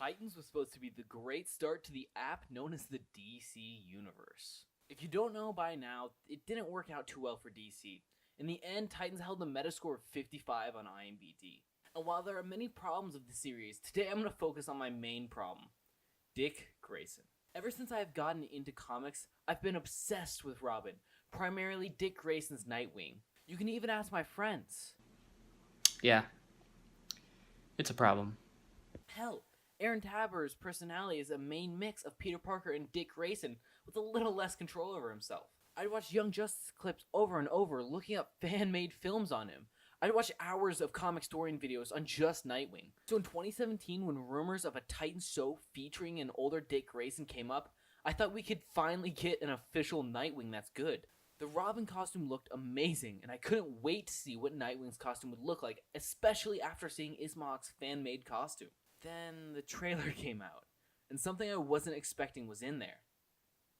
Titans was supposed to be the great start to the app known as the DC Universe. If you don't know by now, it didn't work out too well for DC. In the end, Titans held a Metascore of 55 on IMDb. And while there are many problems of the series, today I'm going to focus on my main problem, Dick Grayson. Ever since I have gotten into comics, I've been obsessed with Robin, primarily Dick Grayson's Nightwing. You can even ask my friends. Yeah, it's a problem. Hell, Aaron Taber's personality is a main mix of Peter Parker and Dick Grayson with a little less control over himself. I'd watch Young Justice clips over and over looking up fan-made films on him. I'd watch hours of comic story videos on just Nightwing. So in 2017, when rumors of a Titans show featuring an older Dick Grayson came up, I thought we could finally get an official Nightwing that's good. The Robin costume looked amazing, and I couldn't wait to see what Nightwing's costume would look like, especially after seeing Ismail's fan-made costume. Then the trailer came out, and something I wasn't expecting was in there.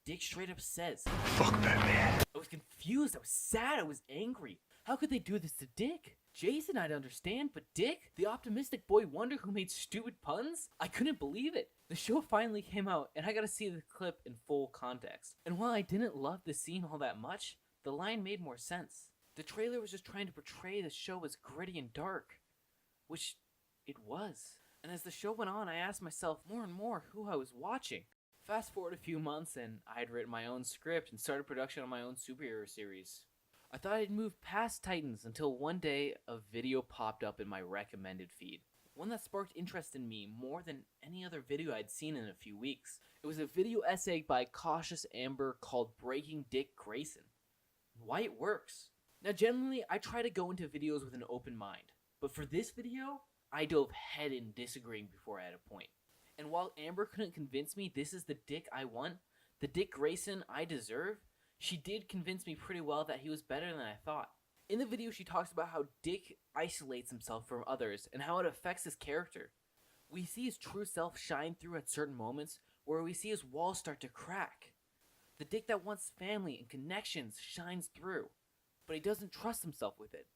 Dick straight up says, "Fuck Batman." I was confused, I was sad, I was angry. How could they do this to Dick? Jason I'd understand, but Dick? The optimistic boy wonder who made stupid puns? I couldn't believe it. The show finally came out, and I got to see the clip in full context. And while I didn't love the scene all that much, the line made more sense. The trailer was just trying to portray the show as gritty and dark, which it was. And as the show went on, I asked myself more and more who I was watching. Fast forward a few months, and I had written my own script and started production on my own superhero series. I thought I'd move past Titans until one day a video popped up in my recommended feed. One that sparked interest in me more than any other video I'd seen in a few weeks. It was a video essay by Cautious Amber called Breaking Dick Grayson. Why it works. Now generally, I try to go into videos with an open mind. But for this video, I dove head in disagreeing before I had a point. And while Amber couldn't convince me this is the Dick I want, the Dick Grayson I deserve, she did convince me pretty well that he was better than I thought. In the video, she talks about how Dick isolates himself from others and how it affects his character. We see his true self shine through at certain moments where we see his walls start to crack. The Dick that wants family and connections shines through, but he doesn't trust himself with it.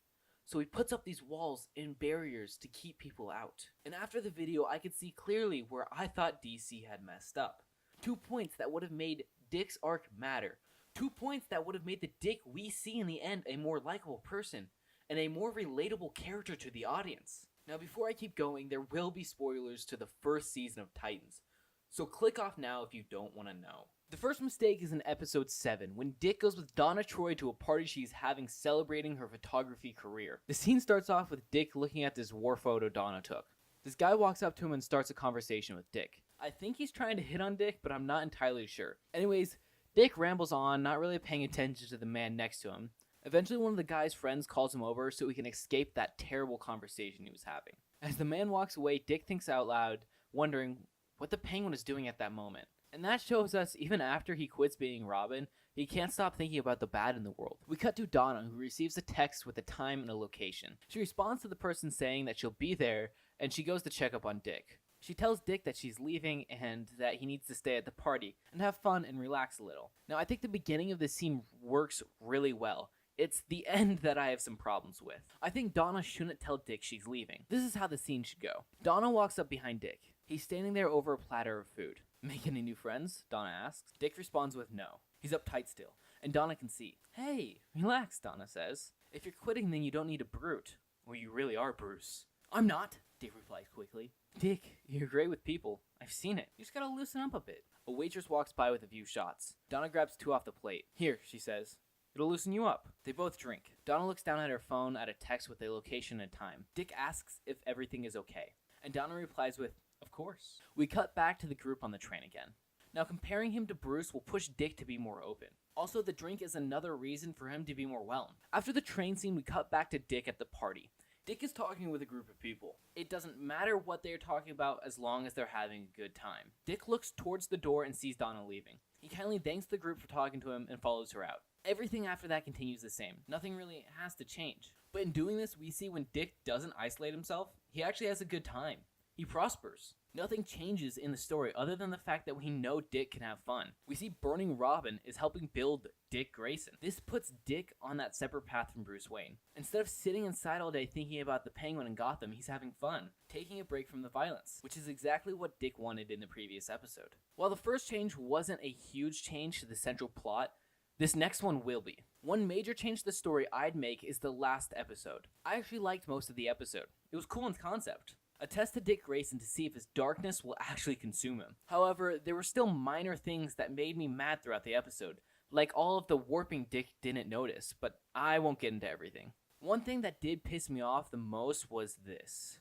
So he puts up these walls and barriers to keep people out. And after the video, I could see clearly where I thought DC had messed up. 2 points that would have made Dick's arc matter. 2 points that would have made the Dick we see in the end a more likable person, and a more relatable character to the audience. Now before I keep going, there will be spoilers to the first season of Titans, so click off now if you don't want to know. The first mistake is in episode 7, when Dick goes with Donna Troy to a party she's having celebrating her photography career. The scene starts off with Dick looking at this war photo Donna took. This guy walks up to him and starts a conversation with Dick. I think he's trying to hit on Dick, but I'm not entirely sure. Anyways, Dick rambles on, not really paying attention to the man next to him. Eventually one of the guy's friends calls him over so he can escape that terrible conversation he was having. As the man walks away, Dick thinks out loud, wondering what the Penguin is doing at that moment. And that shows us, even after he quits being Robin, he can't stop thinking about the bad in the world. We cut to Donna, who receives a text with a time and a location. She responds to the person saying that she'll be there, and she goes to check up on Dick. She tells Dick that she's leaving and that he needs to stay at the party and have fun and relax a little. Now, I think the beginning of this scene works really well. It's the end that I have some problems with. I think Donna shouldn't tell Dick she's leaving. This is how the scene should go. Donna walks up behind Dick. He's standing there over a platter of food. "Make any new friends?" Donna asks. Dick responds with no. He's uptight still, and Donna can see. "Hey, relax," Donna says. "If you're quitting, then you don't need a brute. Well, you really are Bruce." "I'm not," Dick replies quickly. "Dick, you're great with people. I've seen it. You just gotta loosen up a bit." A waitress walks by with a few shots. Donna grabs 2 off the plate. "Here," she says. "It'll loosen you up." They both drink. Donna looks down at her phone at a text with a location and time. Dick asks if everything is okay, and Donna replies with, "Of course." We cut back to the group on the train again. Now comparing him to Bruce will push Dick to be more open. Also, the drink is another reason for him to be more whelmed. After the train scene, we cut back to Dick at the party. Dick is talking with a group of people. It doesn't matter what they're talking about as long as they're having a good time. Dick looks towards the door and sees Donna leaving. He kindly thanks the group for talking to him and follows her out. Everything after that continues the same. Nothing really has to change. But in doing this, we see when Dick doesn't isolate himself, he actually has a good time. He prospers. Nothing changes in the story other than the fact that we know Dick can have fun. We see burning Robin is helping build Dick Grayson. This puts Dick on that separate path from Bruce Wayne. Instead of sitting inside all day thinking about the Penguin and Gotham, he's having fun, taking a break from the violence, which is exactly what Dick wanted in the previous episode. While the first change wasn't a huge change to the central plot, this next one will be. One major change to the story I'd make is the last episode. I actually liked most of the episode. It was cool in concept. A test to Dick Grayson to see if his darkness will actually consume him. However, there were still minor things that made me mad throughout the episode, like all of the warping Dick didn't notice, but I won't get into everything. One thing that did piss me off the most was this.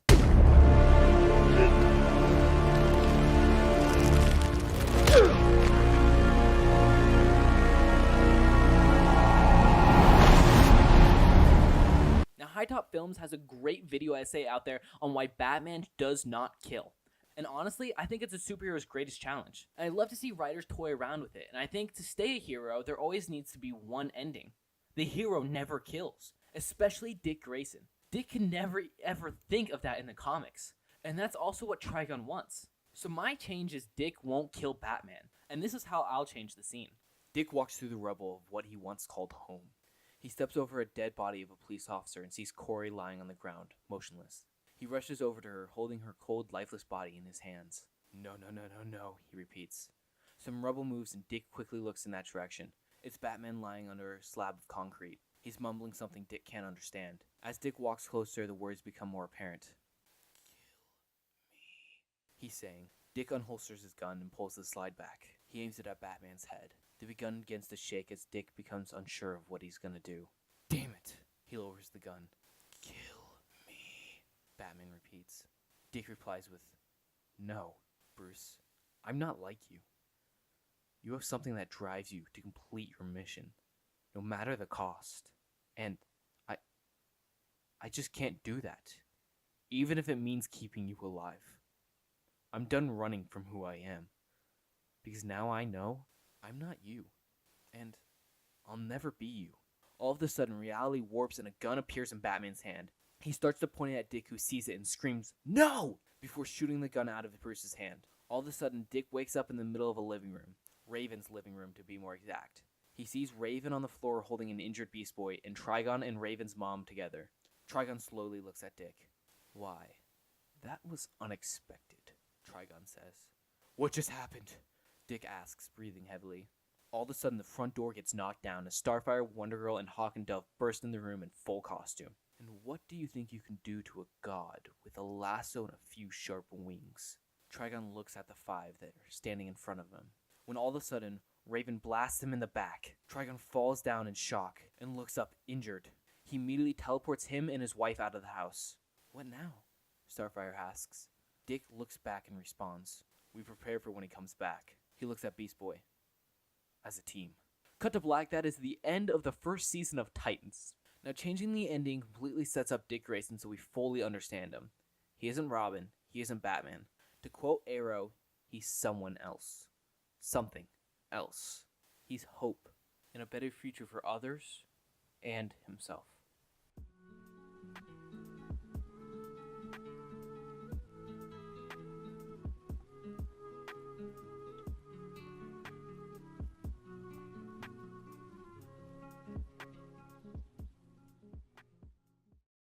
High Top Films has a great video essay out there on why Batman does not kill. And honestly, I think it's a superhero's greatest challenge. And I love to see writers toy around with it. And I think to stay a hero, there always needs to be one ending. The hero never kills, especially Dick Grayson. Dick can never ever think of that in the comics. And that's also what Trigon wants. So my change is Dick won't kill Batman. And this is how I'll change the scene. Dick walks through the rubble of what he once called home. He steps over a dead body of a police officer and sees Corey lying on the ground, motionless. He rushes over to her, holding her cold, lifeless body in his hands. No, no, no, no, no, he repeats. Some rubble moves and Dick quickly looks in that direction. It's Batman lying under a slab of concrete. He's mumbling something Dick can't understand. As Dick walks closer, the words become more apparent. Kill me, he's saying. Dick unholsters his gun and pulls the slide back. He aims it at Batman's head. The gun begins to shake as Dick becomes unsure of what he's gonna do. Damn it! He lowers the gun. Kill me, Batman repeats. Dick replies with, No, Bruce, I'm not like you. You have something that drives you to complete your mission, no matter the cost. And I just can't do that, even if it means keeping you alive. I'm done running from who I am, because now I know I'm not you, and I'll never be you. All of a sudden, reality warps and a gun appears in Batman's hand. He starts to point it at Dick, who sees it and screams, No! Before shooting the gun out of Bruce's hand. All of a sudden, Dick wakes up in the middle of a living room. Raven's living room, to be more exact. He sees Raven on the floor holding an injured Beast Boy, and Trigon and Raven's mom together. Trigon slowly looks at Dick. Why? That was unexpected, Trigon says. What just happened? Dick asks, breathing heavily. All of a sudden, the front door gets knocked down as Starfire, Wonder Girl, and Hawk and Dove burst in the room in full costume. And what do you think you can do to a god with a lasso and a few sharp wings? Trigon looks at the five that are standing in front of him. When all of a sudden, Raven blasts him in the back. Trigon falls down in shock and looks up, injured. He immediately teleports him and his wife out of the house. What now? Starfire asks. Dick looks back and responds. We prepare for when he comes back. He looks at Beast Boy. As a team. Cut to black, that is the end of the first season of Titans. Now, changing the ending completely sets up Dick Grayson so we fully understand him. He isn't Robin. He isn't Batman. To quote Arrow, he's someone else. Something else. He's hope in a better future for others and himself.